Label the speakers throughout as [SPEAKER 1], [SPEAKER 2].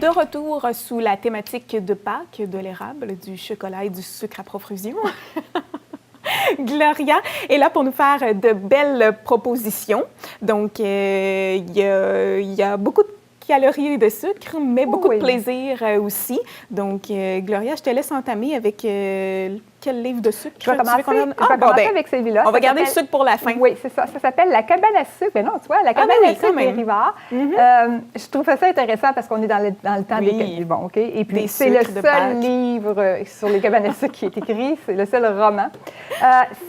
[SPEAKER 1] de retour sous la thématique de Pâques, de l'érable, du chocolat et du sucre à profusion. Gloria est là pour nous faire de belles propositions. Donc, il y a beaucoup de calories et de sucre, mais beaucoup de plaisir aussi. Donc, Gloria, je te laisse entamer avec quel livre de sucre?
[SPEAKER 2] Je vais commencer avec celui-là.
[SPEAKER 1] On va garder le sucre pour la fin.
[SPEAKER 2] Oui, c'est ça. Ça s'appelle La cabane à sucre. Mais non, tu vois, La cabane à sucre des Rivard. Je trouve ça intéressant parce qu'on est dans le temps des bon, OK? Et puis, c'est le seul livre sur les cabanes à sucre qui est écrit. C'est le seul roman.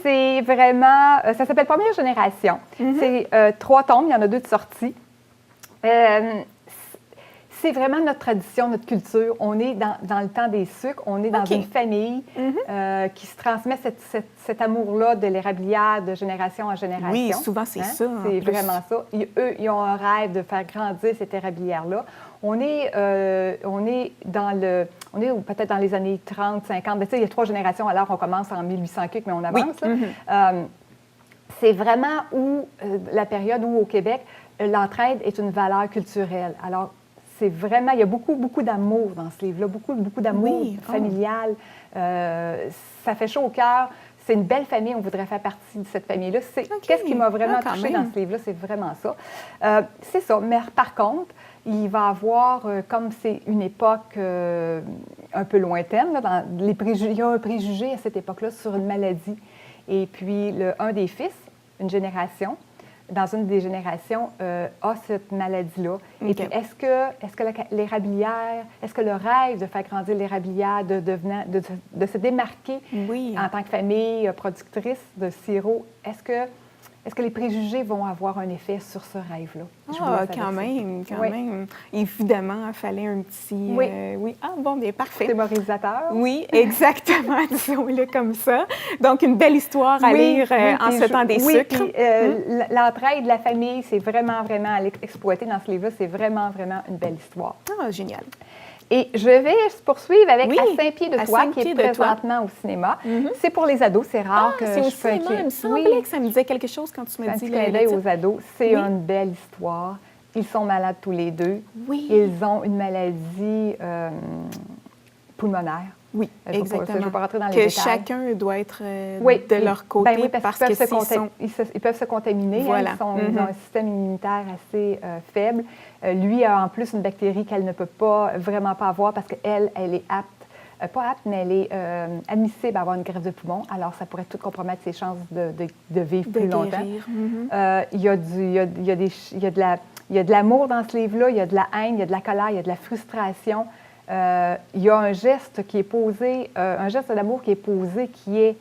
[SPEAKER 2] C'est vraiment... ça s'appelle Première génération. C'est 3 tomes. Il y en a 2 de sortie. C'est vraiment notre tradition, notre culture. On est dans le temps des sucres. On est dans une famille qui se transmet cet amour-là de l'érablière de génération en génération.
[SPEAKER 1] Oui, souvent, c'est ça.
[SPEAKER 2] C'est vraiment ça. Eux, ils ont un rêve de faire grandir cette érablière-là. On est peut-être dans les années 30, 50. Mais, tu sais, il y a 3 générations. Alors, on commence en 1800 mais on avance. C'est vraiment la période où, au Québec, l'entraide est une valeur culturelle. Alors, c'est vraiment, il y a beaucoup d'amour dans ce livre-là, beaucoup d'amour familial. Ça fait chaud au cœur. C'est une belle famille, on voudrait faire partie de cette famille-là. Qu'est-ce qui m'a vraiment touchée dans ce livre-là? C'est vraiment ça. C'est ça. Mais par contre, il va avoir, comme c'est une époque un peu lointaine, là, il y a un préjugé à cette époque-là sur une maladie. Et puis, un des fils, une génération, dans une des générations, a cette maladie-là. Et puis, est-ce que l'érablière, est-ce que le rêve de faire grandir l'érablière, de se démarquer en tant que famille productrice de sirop, est-ce que les préjugés vont avoir un effet sur ce rêve-là?
[SPEAKER 1] Quand même. Évidemment, il fallait un petit... bien, parfait.
[SPEAKER 2] C'est moralisateur.
[SPEAKER 1] Oui, exactement, disons-le comme ça. Donc, une belle histoire à lire en ce temps des sucres.
[SPEAKER 2] L'entraide de la famille, c'est vraiment exploité dans ce livre-là. C'est vraiment une belle histoire.
[SPEAKER 1] Ah, génial.
[SPEAKER 2] Et je vais poursuivre avec À 5 pieds de toi, qui est présentement au cinéma. C'est pour les ados, c'est rare que
[SPEAKER 1] c'est au cinéma. Il me semblait que ça me disait quelque chose quand tu m'as dit.
[SPEAKER 2] Un petit clin d'œil aux ados. C'est une belle histoire. Ils sont malades tous les deux. Ils ont une maladie pulmonaire.
[SPEAKER 1] Oui, exactement.
[SPEAKER 2] Je ne vais pas rentrer dans les détails.
[SPEAKER 1] Que chacun doit être de leur côté parce
[SPEAKER 2] qu'ils peuvent se contaminer.
[SPEAKER 1] Voilà.
[SPEAKER 2] Ils ont un système immunitaire assez faible. Lui a en plus une bactérie qu'elle ne peut vraiment pas avoir parce qu'elle est apte, pas apte, mais elle est admissible à avoir une greffe de poumon. Alors, ça pourrait tout compromettre ses chances de vivre plus longtemps. Il y a de l'amour dans ce livre-là, il y a de la haine, il y a de la colère, il y a de la frustration. Il y a un geste qui est posé, un geste d'amour qui est posé, qui est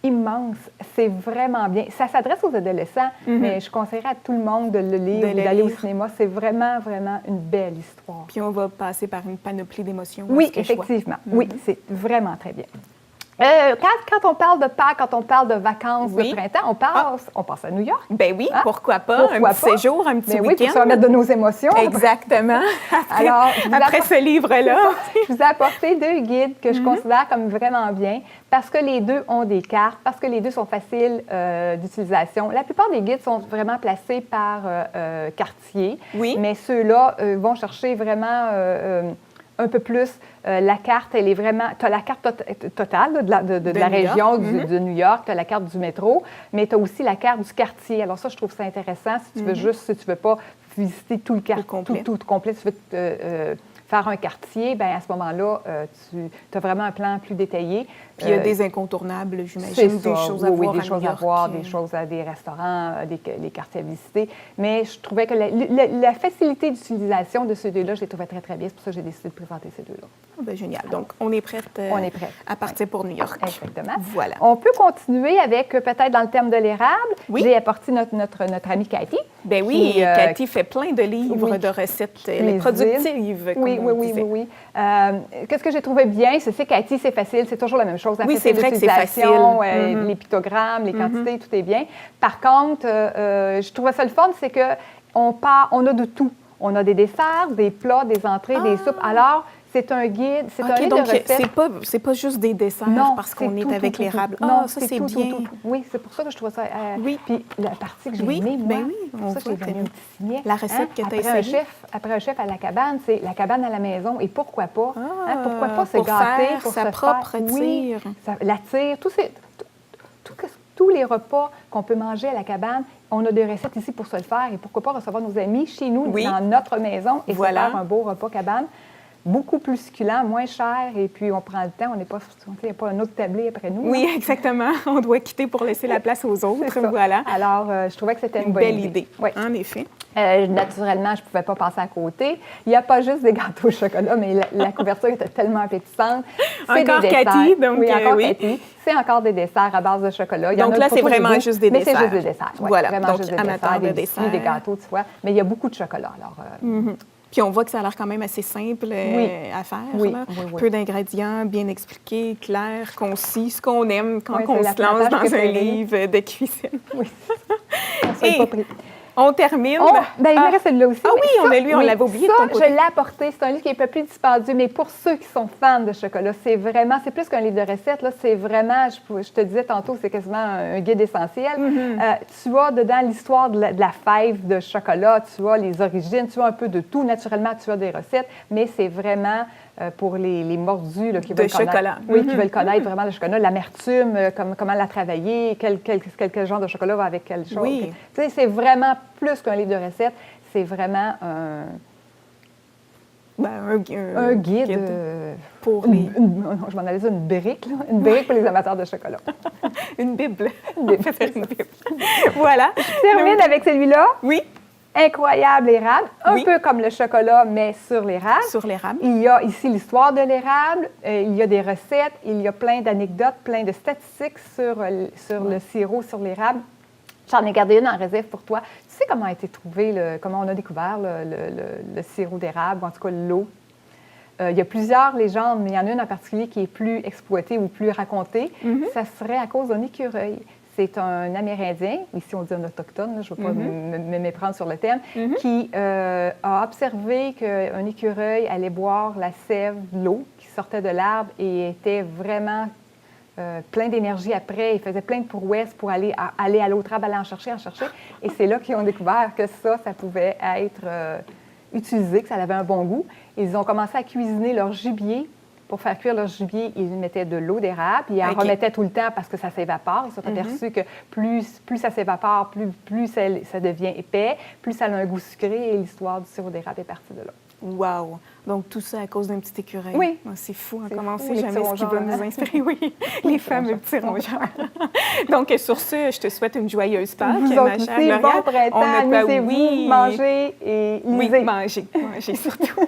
[SPEAKER 2] immense. C'est vraiment bien. Ça s'adresse aux adolescents, mais je conseillerais à tout le monde de le lire ou d'aller au cinéma. C'est vraiment une belle histoire.
[SPEAKER 1] Puis on va passer par une panoplie d'émotions.
[SPEAKER 2] Oui, effectivement. Oui, c'est vraiment très bien. Quand on parle de Pâques, quand on parle de vacances de printemps, on passe à New York.
[SPEAKER 1] Ben oui, pourquoi pas? Un petit séjour, un petit week-end.
[SPEAKER 2] Oui, pour se remettre de nos émotions.
[SPEAKER 1] Exactement. Après ce livre-là.
[SPEAKER 2] Je vous ai apporté 2 guides que je considère comme vraiment bien parce que les 2 ont des cartes, parce que les 2 sont faciles d'utilisation. La plupart des guides sont vraiment placés par quartier, mais ceux-là vont chercher vraiment un peu plus. La carte, elle est vraiment... Tu as la carte totale de la région de New York, tu as la carte du métro, mais tu as aussi la carte du quartier. Alors ça, je trouve ça intéressant. Si tu veux si tu veux pas visiter tout le quartier, tout complet, si tu veux faire un quartier, bien à ce moment-là, tu as vraiment un plan plus détaillé.
[SPEAKER 1] Puis il y a des incontournables, j'imagine, des choses à voir
[SPEAKER 2] des choses à voir, des restaurants, des quartiers à visiter. Mais je trouvais que la facilité d'utilisation de ces 2-là, je les trouvais très, très bien. C'est pour ça que j'ai décidé de présenter ces 2-là.
[SPEAKER 1] Bien, génial. Donc, on est prête à partir pour New York.
[SPEAKER 2] Exactement.
[SPEAKER 1] Voilà.
[SPEAKER 2] On peut continuer avec, peut-être dans le thème de l'érable, j'ai apporté notre amie Cathy.
[SPEAKER 1] Bien oui, Cathy fait plein de livres de recettes. Elle est productive, comme on disait.
[SPEAKER 2] Oui. Qu'est-ce que j'ai trouvé bien? C'est Cathy, c'est facile, c'est toujours la même chose.
[SPEAKER 1] C'est vrai que c'est facile.
[SPEAKER 2] Les pictogrammes, les quantités, tout est bien. Par contre, je trouvais ça le fun, c'est qu'on a de tout. On a des desserts, des plats, des entrées, des soupes. Alors, C'est un guide, c'est un
[SPEAKER 1] OK,
[SPEAKER 2] livre de
[SPEAKER 1] donc
[SPEAKER 2] recettes.
[SPEAKER 1] c'est pas juste des desserts
[SPEAKER 2] Non,
[SPEAKER 1] parce qu'on est
[SPEAKER 2] tout,
[SPEAKER 1] avec
[SPEAKER 2] tout,
[SPEAKER 1] l'érable.
[SPEAKER 2] tout.
[SPEAKER 1] Ah,
[SPEAKER 2] Non,
[SPEAKER 1] ça,
[SPEAKER 2] c'est
[SPEAKER 1] c'est
[SPEAKER 2] tout,
[SPEAKER 1] bien.
[SPEAKER 2] tout. Oui, c'est pour ça que je trouve ça...
[SPEAKER 1] Oui.
[SPEAKER 2] Puis la partie que j'ai
[SPEAKER 1] Oui,
[SPEAKER 2] aimée, moi,
[SPEAKER 1] ben oui,
[SPEAKER 2] c'est
[SPEAKER 1] on
[SPEAKER 2] pour ça que
[SPEAKER 1] voit
[SPEAKER 2] j'ai donné
[SPEAKER 1] que
[SPEAKER 2] un petit signet.
[SPEAKER 1] la recette que tu as
[SPEAKER 2] après
[SPEAKER 1] essayée.
[SPEAKER 2] Après un chef à la cabane, c'est la cabane à la maison. Et pourquoi pas?
[SPEAKER 1] Ah,
[SPEAKER 2] Pourquoi pas se
[SPEAKER 1] pour
[SPEAKER 2] gâter,
[SPEAKER 1] faire
[SPEAKER 2] pour
[SPEAKER 1] sa
[SPEAKER 2] se
[SPEAKER 1] propre
[SPEAKER 2] faire...
[SPEAKER 1] tire.
[SPEAKER 2] Oui, la tire, tous les repas qu'on peut manger à la cabane, on a des recettes ici pour se le faire. Et pourquoi pas recevoir nos amis chez nous,
[SPEAKER 1] Oui.
[SPEAKER 2] dans notre maison, et
[SPEAKER 1] Voilà.
[SPEAKER 2] se faire un beau repas cabane. Beaucoup plus succulent, moins cher, et puis on prend le temps, il n'y a pas un autre tablé après nous.
[SPEAKER 1] Oui,
[SPEAKER 2] là.
[SPEAKER 1] exactement. On doit quitter pour laisser la place aux autres.
[SPEAKER 2] C'est ça.
[SPEAKER 1] Voilà.
[SPEAKER 2] Alors, je trouvais que c'était une
[SPEAKER 1] Une
[SPEAKER 2] bonne
[SPEAKER 1] belle idée.
[SPEAKER 2] Oui.
[SPEAKER 1] En effet.
[SPEAKER 2] Naturellement, je ne pouvais pas passer à côté. Il n'y a pas juste des gâteaux au chocolat, mais la couverture était tellement appétissante. C'est
[SPEAKER 1] Encore
[SPEAKER 2] des desserts.
[SPEAKER 1] Cathy, donc
[SPEAKER 2] oui, encore
[SPEAKER 1] oui.
[SPEAKER 2] Cathy. C'est encore des desserts à base de chocolat. Il y en
[SPEAKER 1] Donc
[SPEAKER 2] a
[SPEAKER 1] là,
[SPEAKER 2] une
[SPEAKER 1] c'est
[SPEAKER 2] photo de
[SPEAKER 1] vraiment
[SPEAKER 2] goût,
[SPEAKER 1] juste des
[SPEAKER 2] mais
[SPEAKER 1] desserts.
[SPEAKER 2] c'est juste des desserts. Oui,
[SPEAKER 1] Voilà,
[SPEAKER 2] vraiment
[SPEAKER 1] donc
[SPEAKER 2] juste des
[SPEAKER 1] amateur
[SPEAKER 2] desserts,
[SPEAKER 1] de
[SPEAKER 2] des biscuits,
[SPEAKER 1] desserts.
[SPEAKER 2] des gâteaux, tu vois. Mais il y a beaucoup de chocolat. Alors,
[SPEAKER 1] Puis on voit que ça a l'air quand même assez simple à faire.
[SPEAKER 2] Oui,
[SPEAKER 1] là.
[SPEAKER 2] oui, oui.
[SPEAKER 1] Peu d'ingrédients, bien expliqués, clair, concis, ce qu'on aime quand
[SPEAKER 2] Oui,
[SPEAKER 1] on
[SPEAKER 2] c'est
[SPEAKER 1] se lance
[SPEAKER 2] l'apprentissage
[SPEAKER 1] dans un
[SPEAKER 2] préféré.
[SPEAKER 1] livre de cuisine.
[SPEAKER 2] oui, on s'est
[SPEAKER 1] Et
[SPEAKER 2] pas pris.
[SPEAKER 1] on termine.
[SPEAKER 2] Il me reste celui-là aussi.
[SPEAKER 1] Ah
[SPEAKER 2] mais
[SPEAKER 1] oui, on a lu, on l'avait oublié de ton côté.
[SPEAKER 2] Ça, je l'ai apporté. C'est un livre qui est un peu plus dispendieux, mais pour ceux qui sont fans de chocolat, c'est plus qu'un livre de recettes. Là, c'est vraiment, je te disais tantôt, c'est quasiment un guide essentiel. Tu as dedans l'histoire de la fève de chocolat, tu as les origines, tu as un peu de tout. Naturellement, tu as des recettes, mais c'est vraiment pour les mordus là, qui veulent
[SPEAKER 1] chocolat.
[SPEAKER 2] connaître. Oui, qui veulent connaître vraiment le chocolat, l'amertume, comment la travailler, quel genre de chocolat va avec quelle chose.
[SPEAKER 1] Oui.
[SPEAKER 2] Tu sais, c'est vraiment plus qu'un livre de recettes. C'est vraiment un guide.
[SPEAKER 1] Pour les...
[SPEAKER 2] Je m'en allais dire une brique, là. Une brique pour les amateurs de chocolat.
[SPEAKER 1] Une Bible.
[SPEAKER 2] Une Bible.
[SPEAKER 1] Une Bible. Voilà.
[SPEAKER 2] Je termine avec celui-là.
[SPEAKER 1] Oui.
[SPEAKER 2] Incroyable érable. Un peu comme le chocolat, mais sur l'érable.
[SPEAKER 1] Sur l'érable.
[SPEAKER 2] Il y a ici l'histoire de l'érable. Il y a des recettes. Il y a plein d'anecdotes, plein de statistiques sur le sirop sur l'érable. J'en ai gardé une en réserve pour toi. Tu sais comment a été trouvé, comment on a découvert le sirop d'érable, ou en tout cas l'eau? Il y a plusieurs légendes, mais il y en a une en particulier qui est plus exploitée ou plus racontée. Ça serait à cause d'un écureuil. C'est un Amérindien, ici on dit un autochtone, là, je ne veux pas me méprendre sur le terme, qui a observé qu'un écureuil allait boire la sève, l'eau qui sortait de l'arbre et était vraiment plein d'énergie après. Il faisait plein de prouesses pour aller à l'autre arbre, aller en chercher. Et c'est là qu'ils ont découvert que ça pouvait être utilisé, que ça avait un bon goût. Ils ont commencé à cuisiner leur gibier. Pour faire cuire leur gibier, ils mettaient de l'eau d'érable. Ils en remettaient tout le temps parce que ça s'évapore. Ils se sont aperçus que plus ça s'évapore, plus ça devient épais, plus ça a un goût sucré. Et l'histoire du sirop d'érable est partie de là.
[SPEAKER 1] Wow! Donc, tout ça à cause d'un petit écureuil.
[SPEAKER 2] Oui.
[SPEAKER 1] Oh, c'est fou, on
[SPEAKER 2] C'est
[SPEAKER 1] commence
[SPEAKER 2] fou, les
[SPEAKER 1] jamais
[SPEAKER 2] petits
[SPEAKER 1] ce qui va
[SPEAKER 2] rongeurs,
[SPEAKER 1] nous inspirer. Oui, les fameux petits rongeurs. Donc, sur ce, je te souhaite une joyeuse Pâques,
[SPEAKER 2] Vous
[SPEAKER 1] ma
[SPEAKER 2] autres
[SPEAKER 1] chère
[SPEAKER 2] aussi,
[SPEAKER 1] Gloria.
[SPEAKER 2] bon printemps, amusez-vous,
[SPEAKER 1] oui.
[SPEAKER 2] mangez et lisez.
[SPEAKER 1] Oui, mangez surtout.